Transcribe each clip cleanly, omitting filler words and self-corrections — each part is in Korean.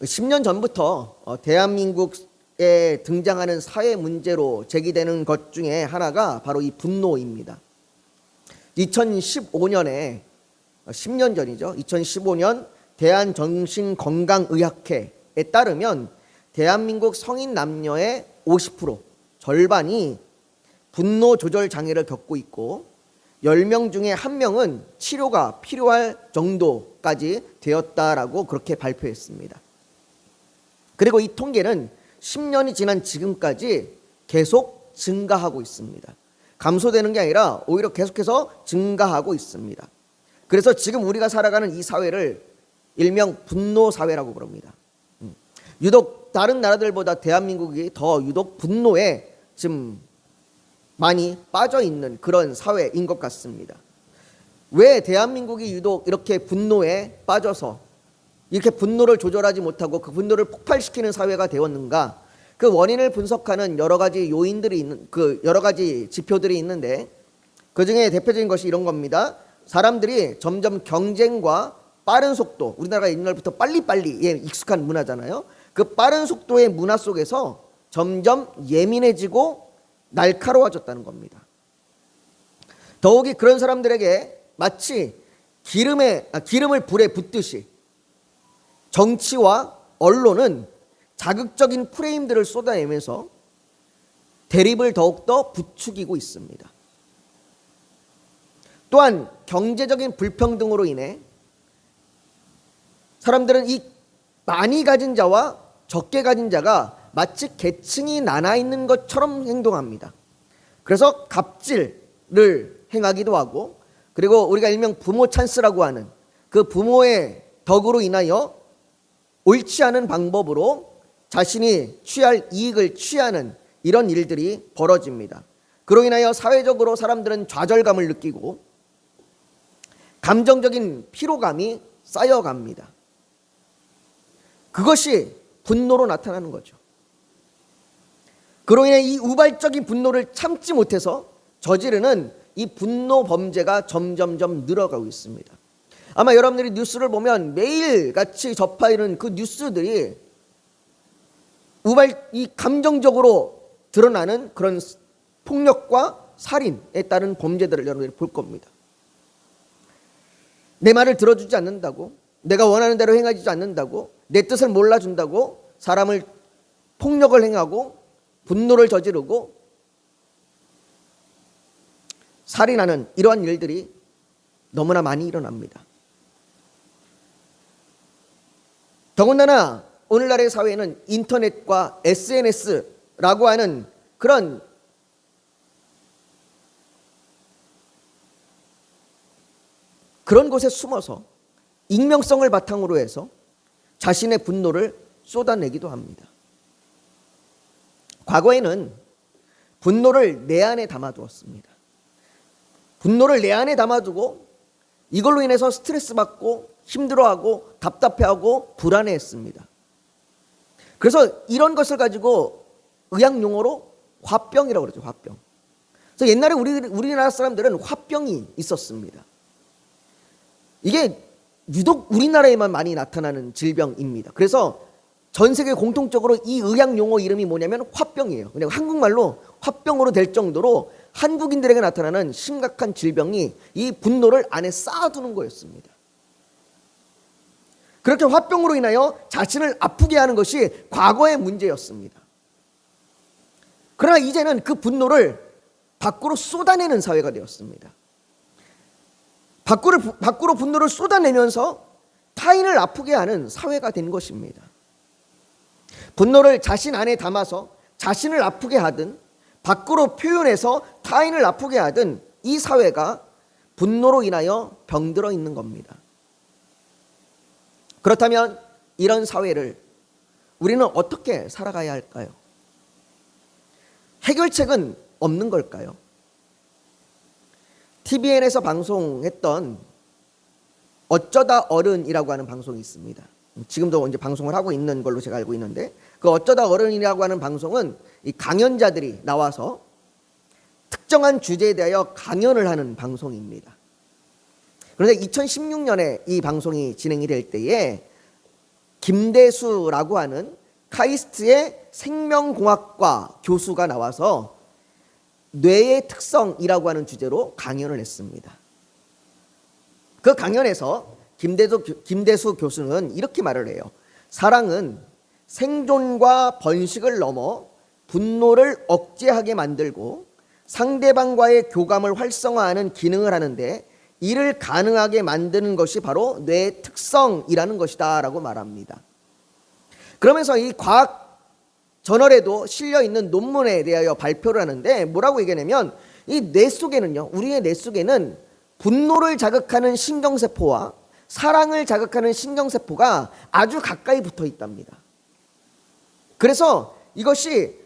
10년 전부터 대한민국에 등장하는 사회 문제로 제기되는 것 중에 하나가 바로 이 분노입니다. 2015년에 10년 전이죠. 2015년 대한정신건강의학회에 따르면 대한민국 성인 남녀의 50% 절반이 분노 조절 장애를 겪고 있고 10명 중에 1명은 치료가 필요할 정도까지 되었다라고 그렇게 발표했습니다. 그리고 이 통계는 10년이 지난 지금까지 계속 증가하고 있습니다. 감소되는 게 아니라 오히려 계속해서 증가하고 있습니다. 그래서 지금 우리가 살아가는 이 사회를 일명 분노 사회라고 부릅니다. 유독 다른 나라들보다 대한민국이 더 유독 분노에 지금 많이 빠져 있는 그런 사회인 것 같습니다. 왜 대한민국이 유독 이렇게 분노에 빠져서 이렇게 분노를 조절하지 못하고 그 분노를 폭발시키는 사회가 되었는가? 그 원인을 분석하는 여러 가지 요인들이 있는 여러 가지 지표들이 있는데 그 중에 대표적인 것이 이런 겁니다. 사람들이 점점 경쟁과 빠른 속도, 우리나라가 옛날부터 빨리빨리에 익숙한 문화잖아요. 그 빠른 속도의 문화 속에서 점점 예민해지고 날카로워졌다는 겁니다. 더욱이 그런 사람들에게 마치 기름을 불에 붓듯이 정치와 언론은 자극적인 프레임들을 쏟아내면서 대립을 더욱더 부추기고 있습니다. 또한 경제적인 불평등으로 인해 사람들은 이 많이 가진 자와 적게 가진 자가 마치 계층이 나눠 있는 것처럼 행동합니다. 그래서 갑질을 행하기도 하고, 그리고 우리가 일명 부모 찬스라고 하는 그 부모의 덕으로 인하여 옳지 않은 방법으로 자신이 취할 이익을 취하는 이런 일들이 벌어집니다. 그로 인하여 사회적으로 사람들은 좌절감을 느끼고 감정적인 피로감이 쌓여갑니다. 그것이 분노로 나타나는 거죠. 그로 인해 이 우발적인 분노를 참지 못해서 저지르는 이 분노 범죄가 점점점 늘어가고 있습니다. 아마 여러분들이 뉴스를 보면 매일같이 접하이는 그 뉴스들이 이 감정적으로 드러나는 그런 폭력과 살인에 따른 범죄들을 여러분들이 볼 겁니다. 내 말을 들어주지 않는다고, 내가 원하는 대로 행하지 않는다고, 내 뜻을 몰라준다고 사람을 폭력을 행하고 분노를 저지르고 살인하는 이러한 일들이 너무나 많이 일어납니다. 더군다나 오늘날의 사회는 인터넷과 SNS라고 하는 그런 곳에 숨어서 익명성을 바탕으로 해서 자신의 분노를 쏟아내기도 합니다. 과거에는 분노를 내 안에 담아두었습니다. 분노를 내 안에 담아두고 이걸로 인해서 스트레스 받고 힘들어하고 답답해하고 불안해했습니다. 그래서 이런 것을 가지고 의학 용어로 화병이라고 그러죠. 화병. 그래서 옛날에 우리나라 사람들은 화병이 있었습니다. 이게 유독 우리나라에만 많이 나타나는 질병입니다. 그래서 전 세계 공통적으로 이 의학 용어 이름이 뭐냐면 화병이에요. 그냥 한국말로 화병으로 될 정도로 한국인들에게 나타나는 심각한 질병이 이 분노를 안에 쌓아두는 거였습니다. 그렇게 화병으로 인하여 자신을 아프게 하는 것이 과거의 문제였습니다. 그러나 이제는 그 분노를 밖으로 쏟아내는 사회가 되었습니다. 밖으로 분노를 쏟아내면서 타인을 아프게 하는 사회가 된 것입니다. 분노를 자신 안에 담아서 자신을 아프게 하든 밖으로 표현해서 타인을 아프게 하든 이 사회가 분노로 인하여 병들어 있는 겁니다. 그렇다면 이런 사회를 우리는 어떻게 살아가야 할까요? 해결책은 없는 걸까요? TVN에서 방송했던 어쩌다 어른이라고 하는 방송이 있습니다. 지금도 이제 방송을 하고 있는 걸로 제가 알고 있는데 그 어쩌다 어른이라고 하는 방송은 이 강연자들이 나와서 특정한 주제에 대하여 강연을 하는 방송입니다. 그런데 2016년에 이 방송이 진행이 될 때에 김대수라고 하는 카이스트의 생명공학과 교수가 나와서 뇌의 특성이라고 하는 주제로 강연을 했습니다. 그 강연에서 김대수 교수는 이렇게 말을 해요. 사랑은 생존과 번식을 넘어 분노를 억제하게 만들고 상대방과의 교감을 활성화하는 기능을 하는데 이를 가능하게 만드는 것이 바로 뇌의 특성이라는 것이다 라고 말합니다. 그러면서 이 과학 저널에도 실려 있는 논문에 대하여 발표를 하는데 뭐라고 얘기하냐면 이 뇌 속에는요, 우리의 뇌 속에는 분노를 자극하는 신경세포와 사랑을 자극하는 신경세포가 아주 가까이 붙어 있답니다. 그래서 이것이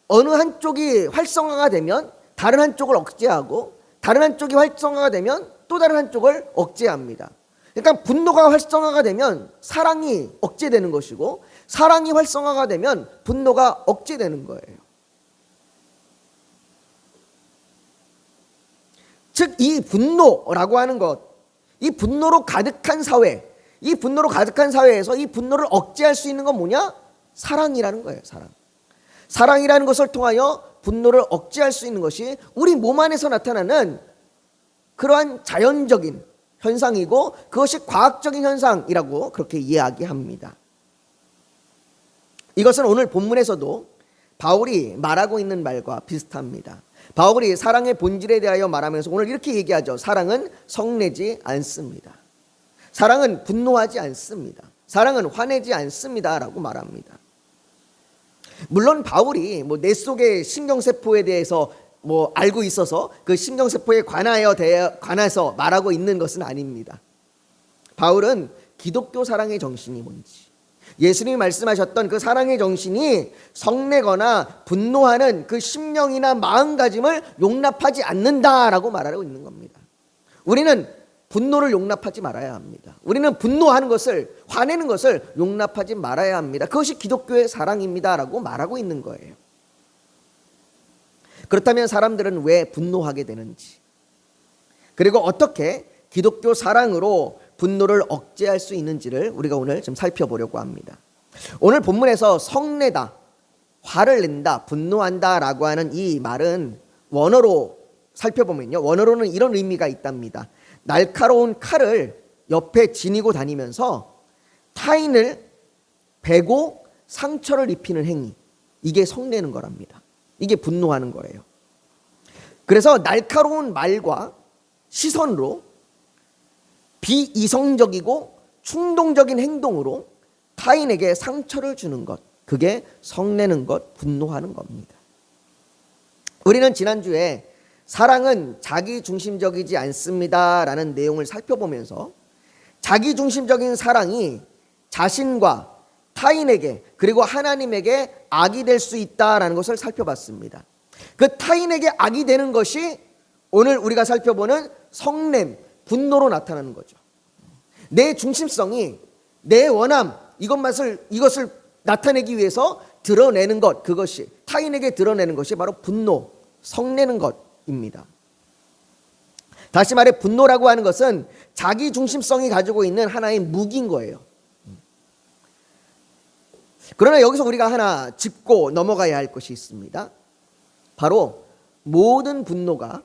어느 한쪽이 활성화가 되면 다른 한쪽을 억제하고 다른 한쪽이 활성화가 되면 또 다른 한쪽을 억제합니다. 그러니까 분노가 활성화가 되면 사랑이 억제되는 것이고 사랑이 활성화가 되면 분노가 억제되는 거예요. 즉 이 분노라고 하는 것, 이 분노로 가득한 사회, 이 분노로 가득한 사회에서 이 분노를 억제할 수 있는 건 뭐냐? 사랑이라는 거예요. 사랑이라는 것을 통하여 분노를 억제할 수 있는 것이 우리 몸 안에서 나타나는 그러한 자연적인 현상이고 그것이 과학적인 현상이라고 그렇게 이야기합니다. 이것은 오늘 본문에서도 바울이 말하고 있는 말과 비슷합니다. 바울이 사랑의 본질에 대하여 말하면서 오늘 이렇게 얘기하죠. 사랑은 성내지 않습니다. 사랑은 분노하지 않습니다. 사랑은 화내지 않습니다 라고 말합니다. 물론 바울이 뇌 속의 신경세포에 대해서 알고 있어서 그 신경세포에 관해서 말하고 있는 것은 아닙니다. 바울은 기독교 사랑의 정신이 뭔지, 예수님이 말씀하셨던 그 사랑의 정신이 성내거나 분노하는 그 심령이나 마음가짐을 용납하지 않는다라고 말하고 있는 겁니다. 우리는 분노를 용납하지 말아야 합니다. 우리는 분노하는 것을, 화내는 것을 용납하지 말아야 합니다. 그것이 기독교의 사랑입니다라고 말하고 있는 거예요. 그렇다면 사람들은 왜 분노하게 되는지, 그리고 어떻게 기독교 사랑으로 분노를 억제할 수 있는지를 우리가 오늘 좀 살펴보려고 합니다. 오늘 본문에서 성내다, 화를 낸다, 분노한다 라고 하는 이 말은 원어로 살펴보면요, 원어로는 이런 의미가 있답니다. 날카로운 칼을 옆에 지니고 다니면서 타인을 베고 상처를 입히는 행위, 이게 성내는 거랍니다. 이게 분노하는 거예요. 그래서 날카로운 말과 시선으로 비이성적이고 충동적인 행동으로 타인에게 상처를 주는 것, 그게 성내는 것, 분노하는 겁니다. 우리는 지난주에 사랑은 자기중심적이지 않습니다 라는 내용을 살펴보면서 자기중심적인 사랑이 자신과 타인에게 그리고 하나님에게 악이 될 수 있다라는 것을 살펴봤습니다. 그 타인에게 악이 되는 것이 오늘 우리가 살펴보는 성냄, 분노로 나타나는 거죠. 내 중심성이, 내 원함, 이것을 나타내기 위해서 드러내는 것, 그것이 타인에게 드러내는 것이 바로 분노, 성내는 것입니다. 다시 말해 분노라고 하는 것은 자기 중심성이 가지고 있는 하나의 무기인 거예요. 그러나 여기서 우리가 하나 짚고 넘어가야 할 것이 있습니다. 바로 모든 분노가,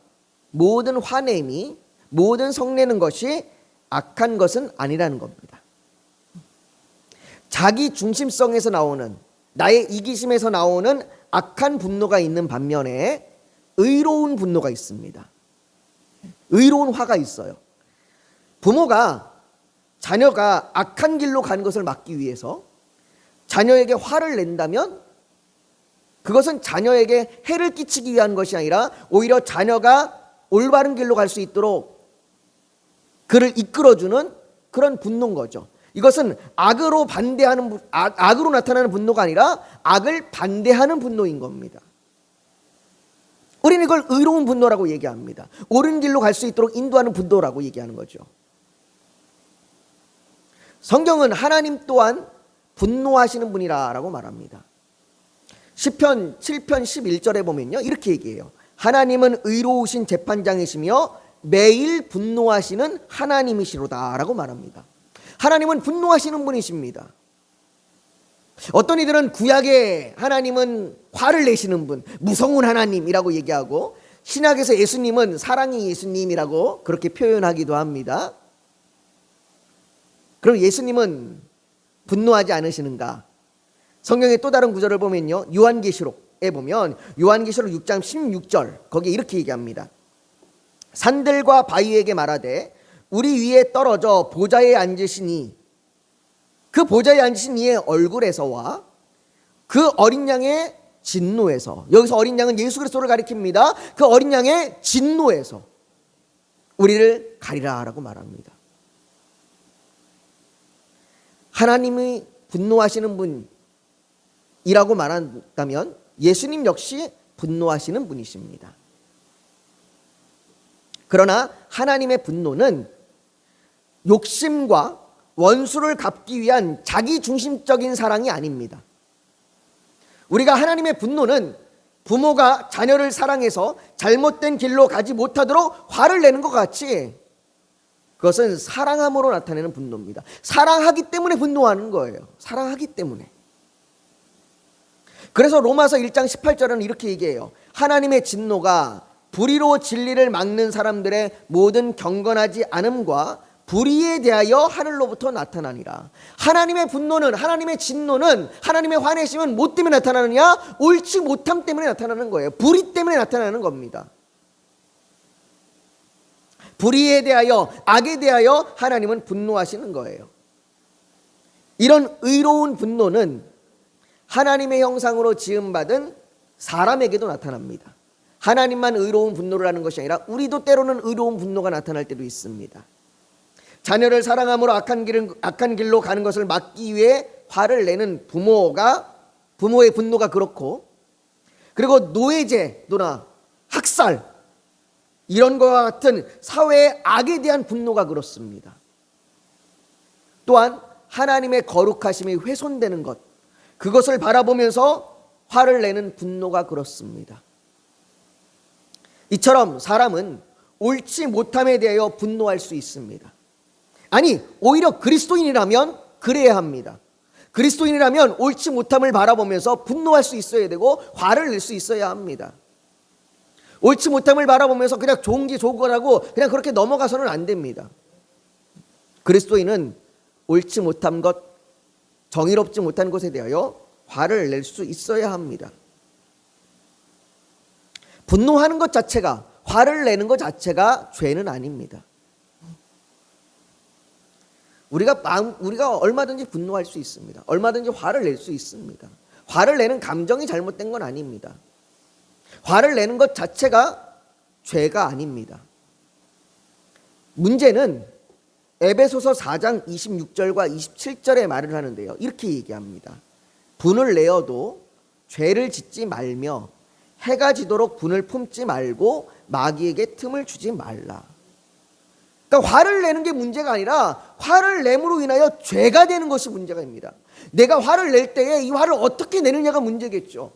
모든 화냄이, 모든 성내는 것이 악한 것은 아니라는 겁니다. 자기 중심성에서 나오는, 나의 이기심에서 나오는 악한 분노가 있는 반면에 의로운 분노가 있습니다. 의로운 화가 있어요. 부모가 자녀가 악한 길로 가는 것을 막기 위해서 자녀에게 화를 낸다면 그것은 자녀에게 해를 끼치기 위한 것이 아니라 오히려 자녀가 올바른 길로 갈 수 있도록 그를 이끌어주는 그런 분노인 거죠. 이것은 악으로 나타나는 분노가 아니라 악을 반대하는 분노인 겁니다. 우리는 이걸 의로운 분노라고 얘기합니다. 옳은 길로 갈 수 있도록 인도하는 분노라고 얘기하는 거죠. 성경은 하나님 또한 분노하시는 분이라고 말합니다. 시편 7편 11절에 보면요, 이렇게 얘기해요. 하나님은 의로우신 재판장이시며 매일 분노하시는 하나님이시로다 라고 말합니다. 하나님은 분노하시는 분이십니다. 어떤 이들은 구약의 하나님은 화를 내시는 분, 무서운 하나님이라고 얘기하고, 신약에서 예수님은 사랑의 예수님이라고 그렇게 표현하기도 합니다. 그럼 예수님은 분노하지 않으시는가? 성경의 또 다른 구절을 보면요, 요한계시록에 보면 요한계시록 6장 16절 거기에 이렇게 얘기합니다. 산들과 바위에게 말하되 우리 위에 떨어져 보좌에 앉으시니 그 보좌에 앉으신 이의 얼굴에서와 그 어린 양의 진노에서, 여기서 어린 양은 예수 그리스도를 가리킵니다. 그 어린 양의 진노에서 우리를 가리라라고 말합니다. 하나님이 분노하시는 분이라고 말한다면 예수님 역시 분노하시는 분이십니다. 그러나 하나님의 분노는 욕심과 원수를 갚기 위한 자기중심적인 사랑이 아닙니다. 우리가 하나님의 분노는 부모가 자녀를 사랑해서 잘못된 길로 가지 못하도록 화를 내는 것 같이, 그것은 사랑함으로 나타내는 분노입니다. 사랑하기 때문에 분노하는 거예요. 사랑하기 때문에. 그래서 로마서 1장 18절은 이렇게 얘기해요. 하나님의 진노가 불의로 진리를 막는 사람들의 모든 경건하지 않음과 불의에 대하여 하늘로부터 나타나니라. 하나님의 분노는, 하나님의 진노는, 하나님의 화내심은 뭐 때문에 나타나느냐? 옳지 못함 때문에 나타나는 거예요. 불의 때문에 나타나는 겁니다. 불의에 대하여, 악에 대하여 하나님은 분노하시는 거예요. 이런 의로운 분노는 하나님의 형상으로 지음받은 사람에게도 나타납니다. 하나님만 의로운 분노를 하는 것이 아니라 우리도 때로는 의로운 분노가 나타날 때도 있습니다. 자녀를 사랑함으로 악한 길로 가는 것을 막기 위해 화를 내는 부모의 분노가 그렇고, 그리고 노예제도나 학살, 이런 것과 같은 사회의 악에 대한 분노가 그렇습니다. 또한 하나님의 거룩하심이 훼손되는 것, 그것을 바라보면서 화를 내는 분노가 그렇습니다. 이처럼 사람은 옳지 못함에 대하여 분노할 수 있습니다. 아니, 오히려 그리스도인이라면 그래야 합니다. 그리스도인이라면 옳지 못함을 바라보면서 분노할 수 있어야 되고 화를 낼 수 있어야 합니다. 옳지 못함을 바라보면서 그냥 좋은 게 좋은 거라고 그냥 그렇게 넘어가서는 안 됩니다. 그리스도인은 옳지 못한 것, 정의롭지 못한 것에 대하여 화를 낼 수 있어야 합니다. 분노하는 것 자체가, 화를 내는 것 자체가 죄는 아닙니다. 우리가 얼마든지 분노할 수 있습니다. 얼마든지 화를 낼 수 있습니다. 화를 내는 감정이 잘못된 건 아닙니다. 화를 내는 것 자체가 죄가 아닙니다. 문제는 에베소서 4장 26절과 27절에 말을 하는데요, 이렇게 얘기합니다. 분을 내어도 죄를 짓지 말며 해가 지도록 분을 품지 말고 마귀에게 틈을 주지 말라. 그러니까 화를 내는 게 문제가 아니라 화를 내므로 인하여 죄가 되는 것이 문제입니다. 내가 화를 낼 때에 이 화를 어떻게 내느냐가 문제겠죠.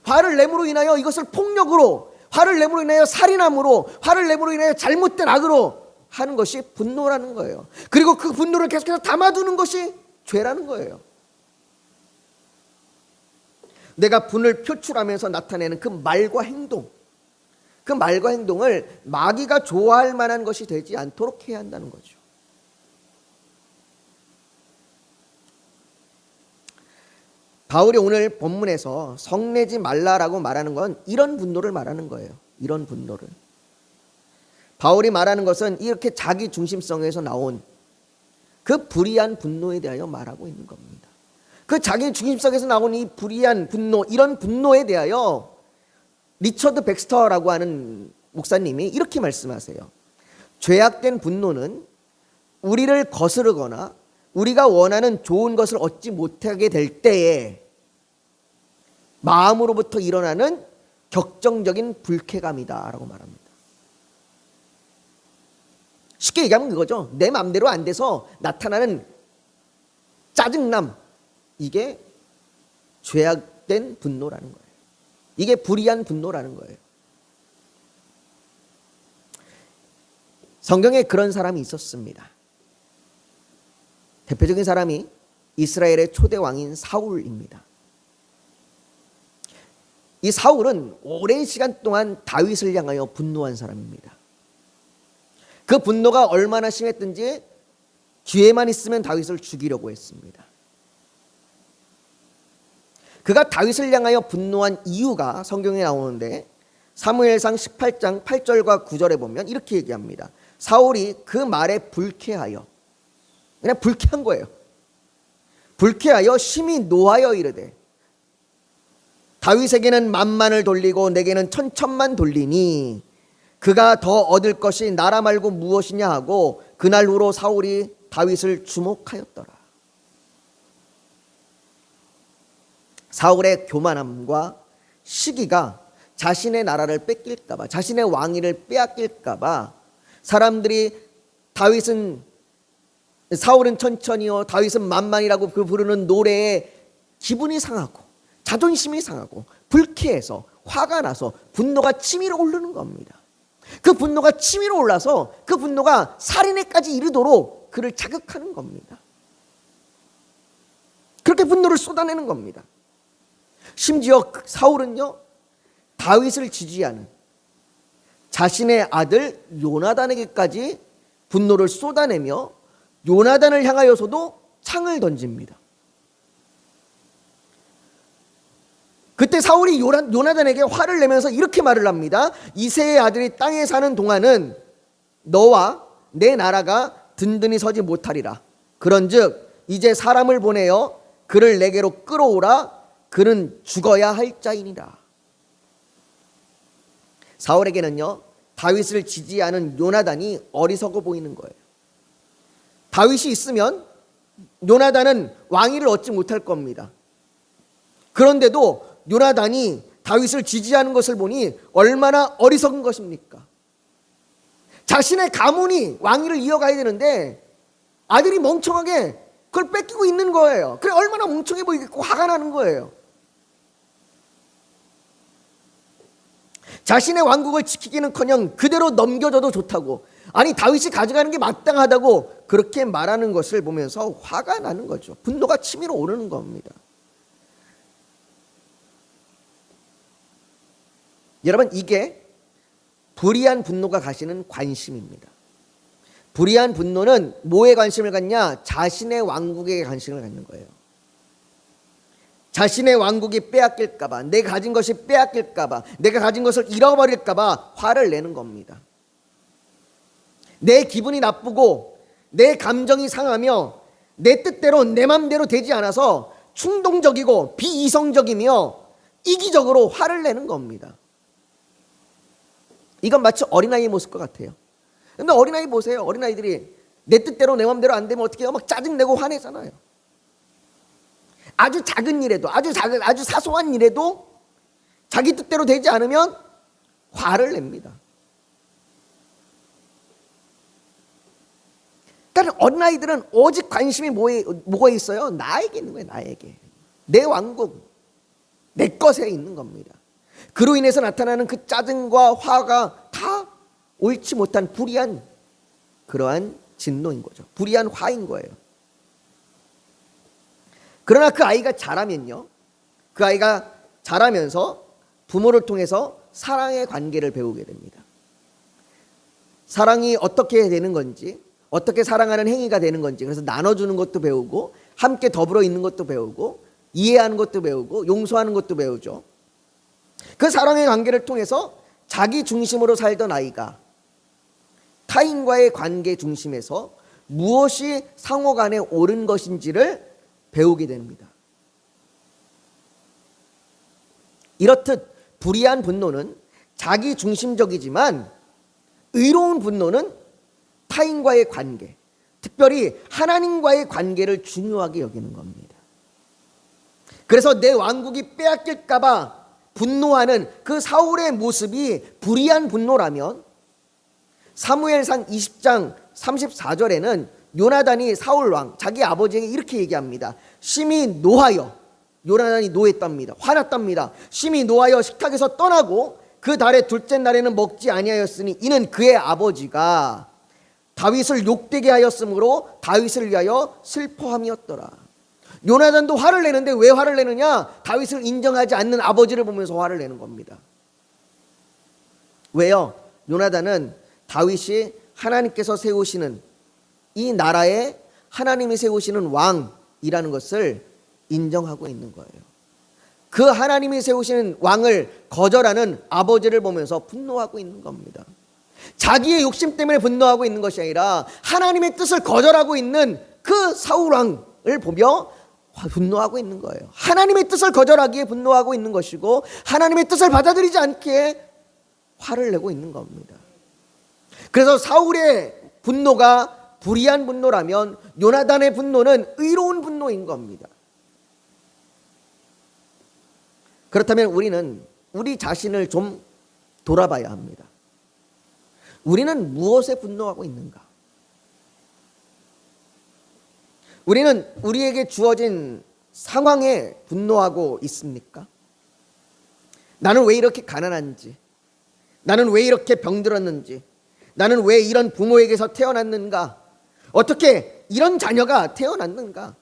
화를 내므로 인하여 이것을 폭력으로, 화를 내므로 인하여 살인함으로, 화를 내므로 인하여 잘못된 악으로 하는 것이 분노라는 거예요. 그리고 그 분노를 계속해서 담아두는 것이 죄라는 거예요. 내가 분을 표출하면서 나타내는 그 말과 행동, 그 말과 행동을 마귀가 좋아할 만한 것이 되지 않도록 해야 한다는 거죠. 바울이 오늘 본문에서 성내지 말라라고 말하는 건 이런 분노를 말하는 거예요. 이런 분노를. 바울이 말하는 것은 이렇게 자기 중심성에서 나온 그 불의한 분노에 대하여 말하고 있는 겁니다. 그 자기 중심성에서 나온 이 불의한 분노, 이런 분노에 대하여 리처드 백스터라고 하는 목사님이 이렇게 말씀하세요. 죄악된 분노는 우리를 거스르거나 우리가 원하는 좋은 것을 얻지 못하게 될 때에 마음으로부터 일어나는 격정적인 불쾌감이다 라고 말합니다. 쉽게 얘기하면 그거죠. 내 마음대로 안 돼서 나타나는 짜증남, 이게 죄악된 분노라는 거예요. 이게 불의한 분노라는 거예요. 성경에 그런 사람이 있었습니다. 대표적인 사람이 이스라엘의 초대 왕인 사울입니다. 이 사울은 오랜 시간 동안 다윗을 향하여 분노한 사람입니다. 그 분노가 얼마나 심했든지 기회만 있으면 다윗을 죽이려고 했습니다. 그가 다윗을 향하여 분노한 이유가 성경에 나오는데 사무엘상 18장 8절과 9절에 보면 이렇게 얘기합니다. 사울이 그 말에 불쾌하여, 그냥 불쾌한 거예요. 불쾌하여 심히 노하여 이르되 다윗에게는 만만을 돌리고 내게는 천천만 돌리니 그가 더 얻을 것이 나라 말고 무엇이냐 하고 그날 후로 사울이 다윗을 주목하였더라. 사울의 교만함과 시기가 자신의 나라를 뺏길까봐, 자신의 왕위를 빼앗길까봐 사람들이 사울은 천천히요, 다윗은 만만이라고 그 부르는 노래에 기분이 상하고 자존심이 상하고 불쾌해서 화가 나서 분노가 치밀어 오르는 겁니다. 그 분노가 치밀어 올라서 그 분노가 살인에까지 이르도록 그를 자극하는 겁니다. 그렇게 분노를 쏟아내는 겁니다. 심지어 사울은요, 다윗을 지지하는 자신의 아들 요나단에게까지 분노를 쏟아내며 요나단을 향하여서도 창을 던집니다. 그때 사울이 요나단에게 화를 내면서 이렇게 말을 합니다. 이새의 아들이 땅에 사는 동안은 너와 내 나라가 든든히 서지 못하리라. 그런즉 이제 사람을 보내어 그를 내게로 끌어오라. 그는 죽어야 할 자이니라. 사울에게는요, 다윗을 지지하는 요나단이 어리석어 보이는 거예요. 다윗이 있으면 요나단은 왕위를 얻지 못할 겁니다. 그런데도 요나단이 다윗을 지지하는 것을 보니 얼마나 어리석은 것입니까? 자신의 가문이 왕위를 이어가야 되는데 아들이 멍청하게 그걸 뺏기고 있는 거예요. 그래 얼마나 멍청해 보이겠고 화가 나는 거예요. 자신의 왕국을 지키기는커녕 그대로 넘겨줘도 좋다고, 아니 다윗이 가져가는 게 마땅하다고 그렇게 말하는 것을 보면서 화가 나는 거죠. 분노가 치밀어 오르는 겁니다. 여러분, 이게 불의한 분노가 가지는 관심입니다. 불의한 분노는 뭐에 관심을 갖냐? 자신의 왕국에 관심을 갖는 거예요. 자신의 왕국이 빼앗길까봐, 내가 가진 것이 빼앗길까봐, 내가 가진 것을 잃어버릴까봐 화를 내는 겁니다. 내 기분이 나쁘고 내 감정이 상하며 내 뜻대로 내 맘대로 되지 않아서 충동적이고 비이성적이며 이기적으로 화를 내는 겁니다. 이건 마치 어린아이의 모습과 같아요. 근데 어린아이 보세요. 어린아이들이 내 뜻대로 내 맘대로 안 되면 어떻게 해요? 막 짜증내고 화내잖아요. 아주 작은 일에도, 아주 사소한 일에도 자기 뜻대로 되지 않으면 화를 냅니다. 그러니까 어린아이들은 오직 관심이 뭐가 있어요? 나에게 있는 거예요. 나에게. 내 왕국, 내 것에 있는 겁니다. 그로 인해서 나타나는 그 짜증과 화가 다 옳지 못한 불의한 그러한 진노인 거죠. 불의한 화인 거예요. 그러나 그 아이가 자라면요, 그 아이가 자라면서 부모를 통해서 사랑의 관계를 배우게 됩니다. 사랑이 어떻게 되는 건지, 어떻게 사랑하는 행위가 되는 건지, 그래서 나눠주는 것도 배우고 함께 더불어 있는 것도 배우고 이해하는 것도 배우고 용서하는 것도 배우죠. 그 사랑의 관계를 통해서 자기 중심으로 살던 아이가 타인과의 관계 중심에서 무엇이 상호 간에 옳은 것인지를 배우게 됩니다. 이렇듯 불의한 분노는 자기 중심적이지만 의로운 분노는 타인과의 관계, 특별히 하나님과의 관계를 중요하게 여기는 겁니다. 그래서 내 왕국이 빼앗길까 봐 분노하는 그 사울의 모습이 불의한 분노라면 사무엘상 20장 34절에는 요나단이 사울 왕, 자기 아버지에게 이렇게 얘기합니다. 심히 노하여, 요나단이 노했답니다. 화났답니다. 심히 노하여 식탁에서 떠나고 그 달의 둘째 날에는 먹지 아니하였으니 이는 그의 아버지가 다윗을 욕되게 하였으므로 다윗을 위하여 슬퍼함이었더라. 요나단도 화를 내는데 왜 화를 내느냐? 다윗을 인정하지 않는 아버지를 보면서 화를 내는 겁니다. 왜요? 요나단은 다윗이 하나님께서 세우시는 이 나라에 하나님이 세우시는 왕이라는 것을 인정하고 있는 거예요. 그 하나님이 세우시는 왕을 거절하는 아버지를 보면서 분노하고 있는 겁니다. 자기의 욕심 때문에 분노하고 있는 것이 아니라 하나님의 뜻을 거절하고 있는 그 사울 왕을 보며 분노하고 있는 거예요. 하나님의 뜻을 거절하기에 분노하고 있는 것이고 하나님의 뜻을 받아들이지 않기에 화를 내고 있는 겁니다. 그래서 사울의 분노가 불의한 분노라면 요나단의 분노는 의로운 분노인 겁니다. 그렇다면 우리는 우리 자신을 좀 돌아봐야 합니다. 우리는 무엇에 분노하고 있는가? 우리는 우리에게 주어진 상황에 분노하고 있습니까? 나는 왜 이렇게 가난한지, 나는 왜 이렇게 병들었는지, 나는 왜 이런 부모에게서 태어났는가, 어떻게 이런 자녀가 태어났는가,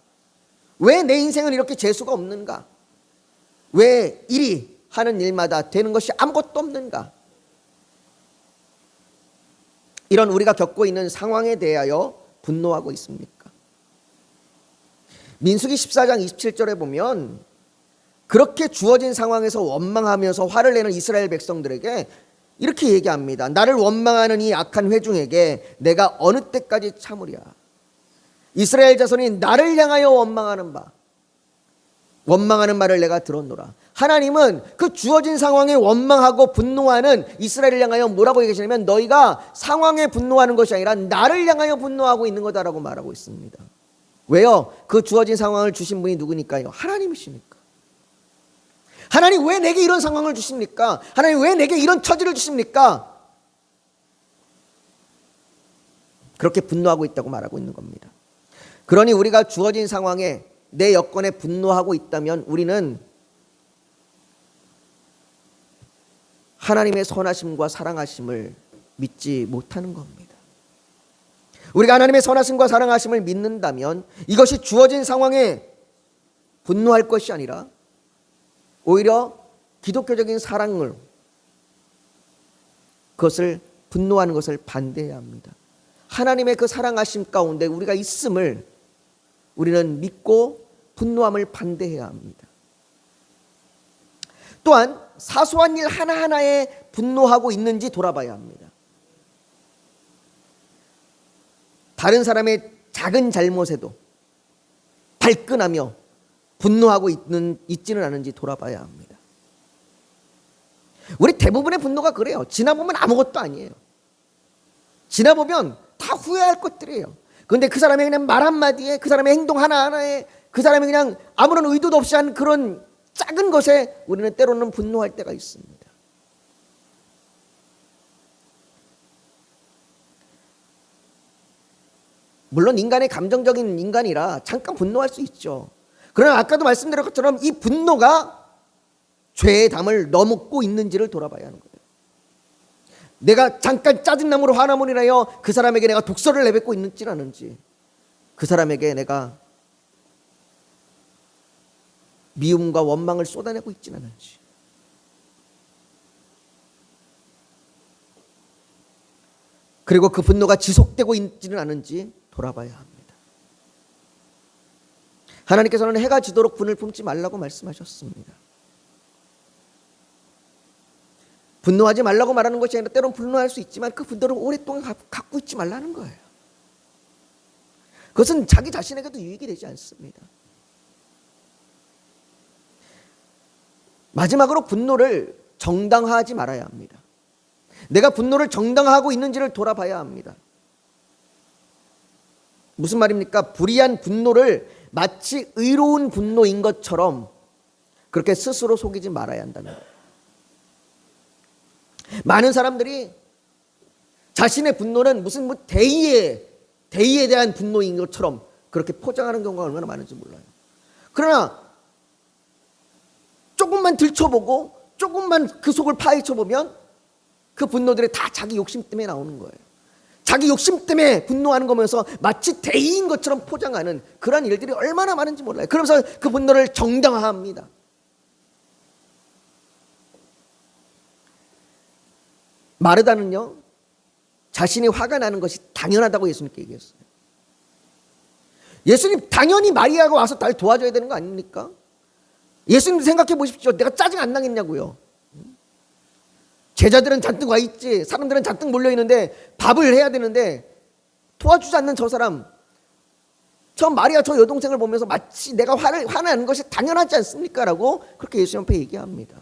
왜 내 인생은 이렇게 재수가 없는가, 왜 일이 하는 일마다 되는 것이 아무것도 없는가, 이런 우리가 겪고 있는 상황에 대하여 분노하고 있습니까? 민수기 14장 27절에 보면 그렇게 주어진 상황에서 원망하면서 화를 내는 이스라엘 백성들에게 이렇게 얘기합니다. 나를 원망하는 이 악한 회중에게 내가 어느 때까지 참으랴. 이스라엘 자손이 나를 향하여 원망하는 말을 내가 들었노라. 하나님은 그 주어진 상황에 원망하고 분노하는 이스라엘을 향하여 뭐라고 얘기하시냐면 너희가 상황에 분노하는 것이 아니라 나를 향하여 분노하고 있는 거다라고 말하고 있습니다. 왜요? 그 주어진 상황을 주신 분이 누구니까요? 하나님이시니까. 하나님 왜 내게 이런 상황을 주십니까? 하나님 왜 내게 이런 처지를 주십니까? 그렇게 분노하고 있다고 말하고 있는 겁니다. 그러니 우리가 주어진 상황에 내 여건에 분노하고 있다면 우리는 하나님의 선하심과 사랑하심을 믿지 못하는 겁니다. 우리가 하나님의 선하심과 사랑하심을 믿는다면 이것이 주어진 상황에 분노할 것이 아니라 오히려 기독교적인 사랑을, 그것을 분노하는 것을 반대해야 합니다. 하나님의 그 사랑하심 가운데 우리가 있음을 우리는 믿고 분노함을 반대해야 합니다. 또한 사소한 일 하나하나에 분노하고 있는지 돌아봐야 합니다. 다른 사람의 작은 잘못에도 발끈하며 분노하고 있지는 않은지 돌아봐야 합니다. 우리 대부분의 분노가 그래요. 지나보면 아무것도 아니에요. 지나보면 다 후회할 것들이에요. 그런데 그 사람의 그냥 말 한마디에, 그 사람의 행동 하나하나에, 그 사람이 그냥 아무런 의도도 없이 한 그런 작은 것에 우리는 때로는 분노할 때가 있습니다. 물론 인간의 감정적인 인간이라 잠깐 분노할 수 있죠. 그러나 아까도 말씀드린 것처럼 이 분노가 죄의 담을 넘고 있는지를 돌아봐야 하는 거예요. 내가 잠깐 짜증남으로 화나므로 인하여 그 사람에게 내가 독서를 내뱉고 있는지 않은지, 그 사람에게 내가 미움과 원망을 쏟아내고 있지는 않은지, 그리고 그 분노가 지속되고 있지는 않은지 돌아봐야 합니다. 하나님께서는 해가 지도록 분을 품지 말라고 말씀하셨습니다. 분노하지 말라고 말하는 것이 아니라 때로는 분노할 수 있지만 그 분노를 오랫동안 갖고 있지 말라는 거예요. 그것은 자기 자신에게도 유익이 되지 않습니다. 마지막으로 분노를 정당화하지 말아야 합니다. 내가 분노를 정당화하고 있는지를 돌아봐야 합니다. 무슨 말입니까? 불의한 분노를 마치 의로운 분노인 것처럼 그렇게 스스로 속이지 말아야 한다는 거예요. 많은 사람들이 자신의 분노는 무슨 대의에 대한 분노인 것처럼 그렇게 포장하는 경우가 얼마나 많은지 몰라요. 그러나 조금만 들춰보고 조금만 그 속을 파헤쳐보면 그 분노들이 다 자기 욕심 때문에 나오는 거예요. 자기 욕심 때문에 분노하는 거면서 마치 대의인 것처럼 포장하는 그런 일들이 얼마나 많은지 몰라요. 그러면서 그 분노를 정당화합니다. 마르다는요, 자신이 화가 나는 것이 당연하다고 예수님께 얘기했어요. 예수님 당연히 마리아가 와서 날 도와줘야 되는 거 아닙니까? 예수님 생각해 보십시오. 내가 짜증 안 나겠냐고요. 제자들은 잔뜩 와 있지, 사람들은 잔뜩 몰려 있는데 밥을 해야 되는데 도와주지 않는 저 사람, 저 마리아 저 여동생을 보면서 마치 내가 화나는 것이 당연하지 않습니까? 라고 그렇게 예수님 앞에 얘기합니다.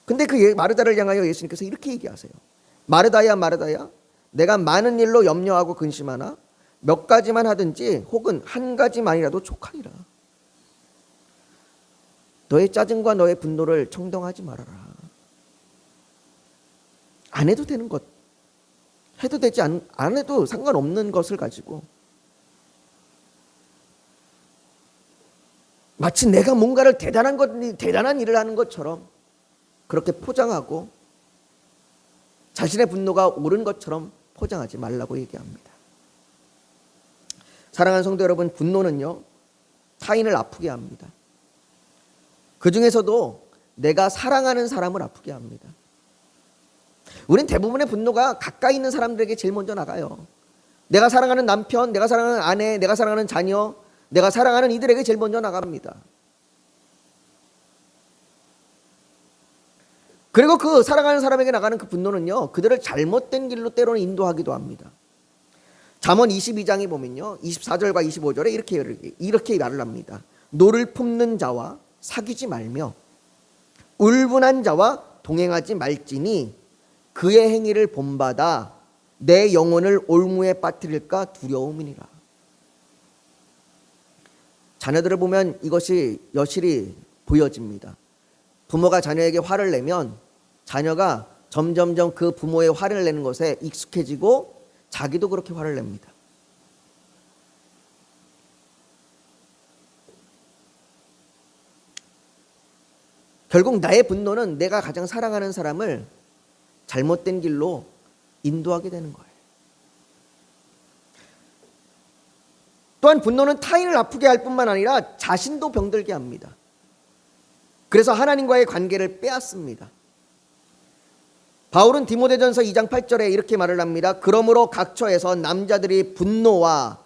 근데 그 마르다를 향하여 예수님께서 이렇게 얘기하세요. 마르다야 마르다야, 내가 많은 일로 염려하고 근심하나 몇 가지만 하든지 혹은 한 가지만이라도 족하리라. 너의 짜증과 너의 분노를 청동하지 말아라. 안 해도 되는 것, 해도 되지 안 해도 상관없는 것을 가지고 마치 내가 뭔가를 대단한 일을 하는 것처럼 그렇게 포장하고 자신의 분노가 옳은 것처럼 포장하지 말라고 얘기합니다. 사랑하는 성도 여러분, 분노는요, 타인을 아프게 합니다. 그 중에서도 내가 사랑하는 사람을 아프게 합니다. 우린 대부분의 분노가 가까이 있는 사람들에게 제일 먼저 나가요. 내가 사랑하는 남편, 내가 사랑하는 아내, 내가 사랑하는 자녀, 내가 사랑하는 이들에게 제일 먼저 나갑니다. 그리고 그 사랑하는 사람에게 나가는 그 분노는요, 그들을 잘못된 길로 때로는 인도하기도 합니다. 잠언 22장에 보면요, 24절과 25절에 이렇게 말을 합니다. 노를 품는 자와 사귀지 말며 울분한 자와 동행하지 말지니 그의 행위를 본받아 내 영혼을 올무에 빠뜨릴까 두려움이니라. 자녀들을 보면 이것이 여실히 보여집니다. 부모가 자녀에게 화를 내면 자녀가 점점점 그 부모의 화를 내는 것에 익숙해지고 자기도 그렇게 화를 냅니다. 결국 나의 분노는 내가 가장 사랑하는 사람을 잘못된 길로 인도하게 되는 거예요. 또한 분노는 타인을 아프게 할 뿐만 아니라 자신도 병들게 합니다. 그래서 하나님과의 관계를 빼앗습니다. 바울은 디모데전서 2장 8절에 이렇게 말을 합니다. 그러므로 각 처에서 남자들이 분노와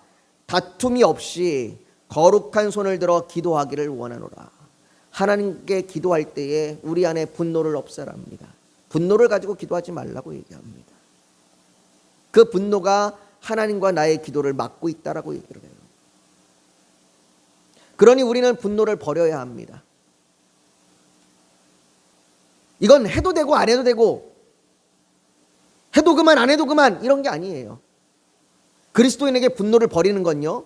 다툼이 없이 거룩한 손을 들어 기도하기를 원하노라. 하나님께 기도할 때에 우리 안에 분노를 없애랍니다. 분노를 가지고 기도하지 말라고 얘기합니다. 그 분노가 하나님과 나의 기도를 막고 있다라고 얘기를 해요. 그러니 우리는 분노를 버려야 합니다. 이건 해도 되고 안 해도 되고, 해도 그만 안 해도 그만, 이런 게 아니에요. 그리스도인에게 분노를 버리는 건요,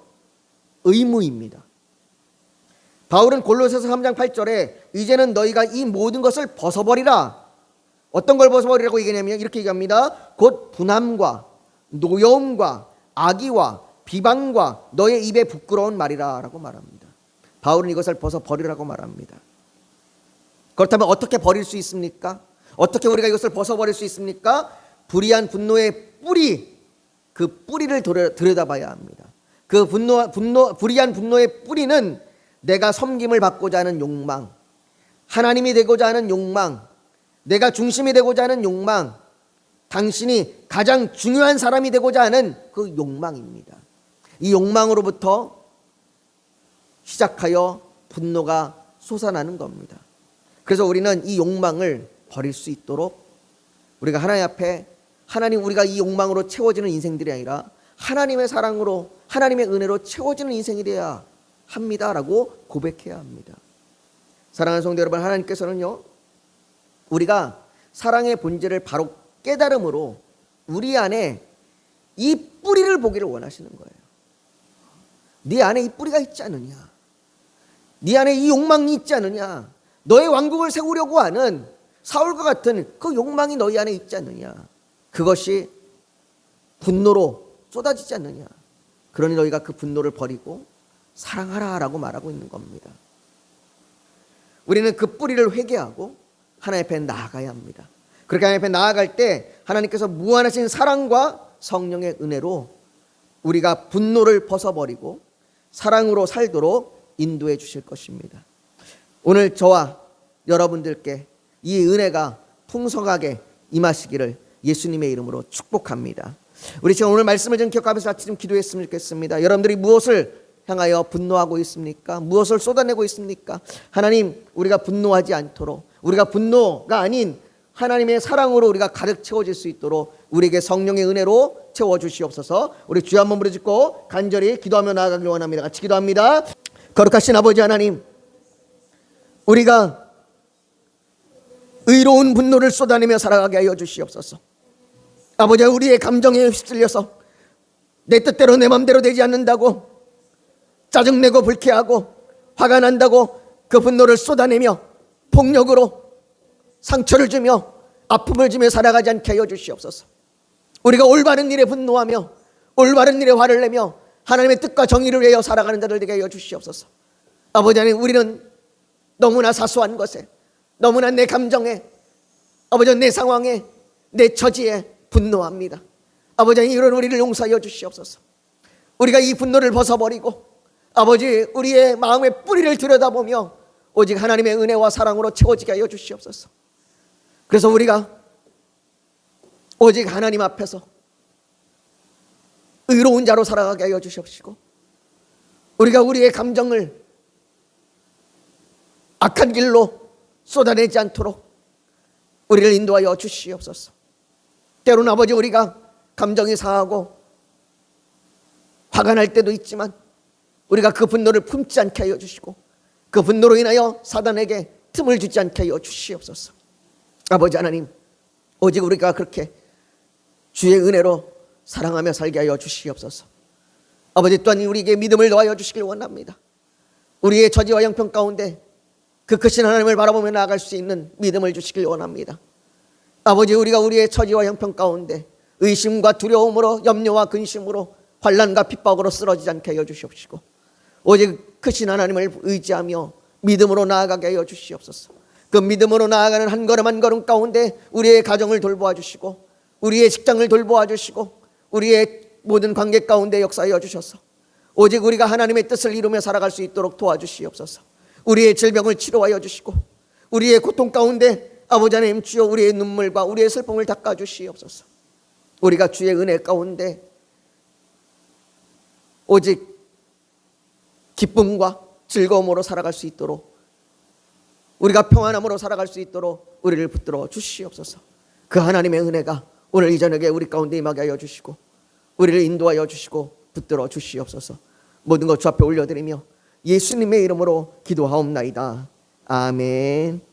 의무입니다. 바울은 골로새서 3장 8절에 이제는 너희가 이 모든 것을 벗어버리라. 어떤 걸 벗어버리라고 얘기하냐면 이렇게 얘기합니다. 곧 분함과 노여움과 악의와 비방과 너의 입에 부끄러운 말이라 라고 말합니다. 바울은 이것을 벗어버리라고 말합니다. 그렇다면 어떻게 버릴 수 있습니까? 어떻게 우리가 이것을 벗어버릴 수 있습니까? 불의한 분노의 뿌리, 그 뿌리를 들여다봐야 합니다. 그 불의한 분노의 뿌리는 내가 섬김을 받고자 하는 욕망, 하나님이 되고자 하는 욕망, 내가 중심이 되고자 하는 욕망, 당신이 가장 중요한 사람이 되고자 하는 그 욕망입니다. 이 욕망으로부터 시작하여 분노가 솟아나는 겁니다. 그래서 우리는 이 욕망을 버릴 수 있도록 우리가 하나님 앞에, 하나님, 우리가 이 욕망으로 채워지는 인생들이 아니라 하나님의 사랑으로, 하나님의 은혜로 채워지는 인생이 되어야 합니다라고 고백해야 합니다. 사랑하는 성도 여러분, 하나님께서는요, 우리가 사랑의 본질을 바로 깨달음으로 우리 안에 이 뿌리를 보기를 원하시는 거예요. 네 안에 이 뿌리가 있지 않느냐, 네 안에 이 욕망이 있지 않느냐, 너의 왕국을 세우려고 하는 사울과 같은 그 욕망이 너희 안에 있지 않느냐, 그것이 분노로 쏟아지지 않느냐, 그러니 너희가 그 분노를 버리고 사랑하라라고 말하고 있는 겁니다. 우리는 그 뿌리를 회개하고 하나님 앞에 나아가야 합니다. 그렇게 하나님 앞에 나아갈 때 하나님께서 무한하신 사랑과 성령의 은혜로 우리가 분노를 벗어버리고 사랑으로 살도록 인도해 주실 것입니다. 오늘 저와 여러분들께 이 은혜가 풍성하게 임하시기를 예수님의 이름으로 축복합니다. 우리 지금 오늘 말씀을 좀 기억하면서 같이 좀 기도했으면 좋겠습니다. 여러분들이 무엇을 향하여 분노하고 있습니까? 무엇을 쏟아내고 있습니까? 하나님, 우리가 분노하지 않도록, 우리가 분노가 아닌 하나님의 사랑으로 우리가 가득 채워질 수 있도록 우리에게 성령의 은혜로 채워주시옵소서. 우리 주여 한번 부르짖고 간절히 기도하며 나아가길 원합니다. 같이 기도합니다. 거룩하신 아버지 하나님, 우리가 의로운 분노를 쏟아내며 살아가게 하여 주시옵소서. 아버지, 우리의 감정에 휩쓸려서 내 뜻대로 내 맘대로 되지 않는다고 짜증내고 불쾌하고 화가 난다고 그 분노를 쏟아내며 폭력으로 상처를 주며 아픔을 주며 살아가지 않게 하여 주시옵소서. 우리가 올바른 일에 분노하며 올바른 일에 화를 내며 하나님의 뜻과 정의를 위하여 살아가는 자들 되게 하여 주시옵소서. 아버지 하나님, 우리는 너무나 사소한 것에, 너무나 내 감정에, 아버지 내 상황에, 내 처지에 분노합니다. 아버지 하나님, 이런 우리를 용서하여 주시옵소서. 우리가 이 분노를 벗어버리고 아버지, 우리의 마음의 뿌리를 들여다보며 오직 하나님의 은혜와 사랑으로 채워지게 하여 주시옵소서. 그래서 우리가 오직 하나님 앞에서 의로운 자로 살아가게 하여 주시옵시고, 우리가 우리의 감정을 악한 길로 쏟아내지 않도록 우리를 인도하여 주시옵소서. 때로는 아버지, 우리가 감정이 상하고 화가 날 때도 있지만 우리가 그 분노를 품지 않게 하여 주시고 그 분노로 인하여 사단에게 틈을 주지 않게 하여 주시옵소서. 아버지 하나님, 오직 우리가 그렇게 주의 은혜로 사랑하며 살게 하여 주시옵소서. 아버지, 또한 우리에게 믿음을 더하여 주시길 원합니다. 우리의 처지와 형편 가운데 그 크신 하나님을 바라보며 나아갈 수 있는 믿음을 주시길 원합니다. 아버지, 우리가 우리의 처지와 형편 가운데 의심과 두려움으로, 염려와 근심으로, 환난과 핍박으로 쓰러지지 않게 하여 주시옵시고 오직 크신 하나님을 의지하며 믿음으로 나아가게 하여 주시옵소서. 그 믿음으로 나아가는 한 걸음 한 걸음 가운데 우리의 가정을 돌보아 주시고 우리의 직장을 돌보아 주시고 우리의 모든 관계 가운데 역사하여 주셔서 오직 우리가 하나님의 뜻을 이루며 살아갈 수 있도록 도와주시옵소서. 우리의 질병을 치료하여 주시고 우리의 고통 가운데 아버지 하나님, 주여 우리의 눈물과 우리의 슬픔을 닦아 주시옵소서. 우리가 주의 은혜 가운데 오직 기쁨과 즐거움으로 살아갈 수 있도록, 우리가 평안함으로 살아갈 수 있도록 우리를 붙들어 주시옵소서. 그 하나님의 은혜가 오늘 이 저녁에 우리 가운데 임하게 하여 주시고 우리를 인도하여 주시고 붙들어 주시옵소서. 모든 것 주 앞에 올려드리며 예수님의 이름으로 기도하옵나이다. 아멘.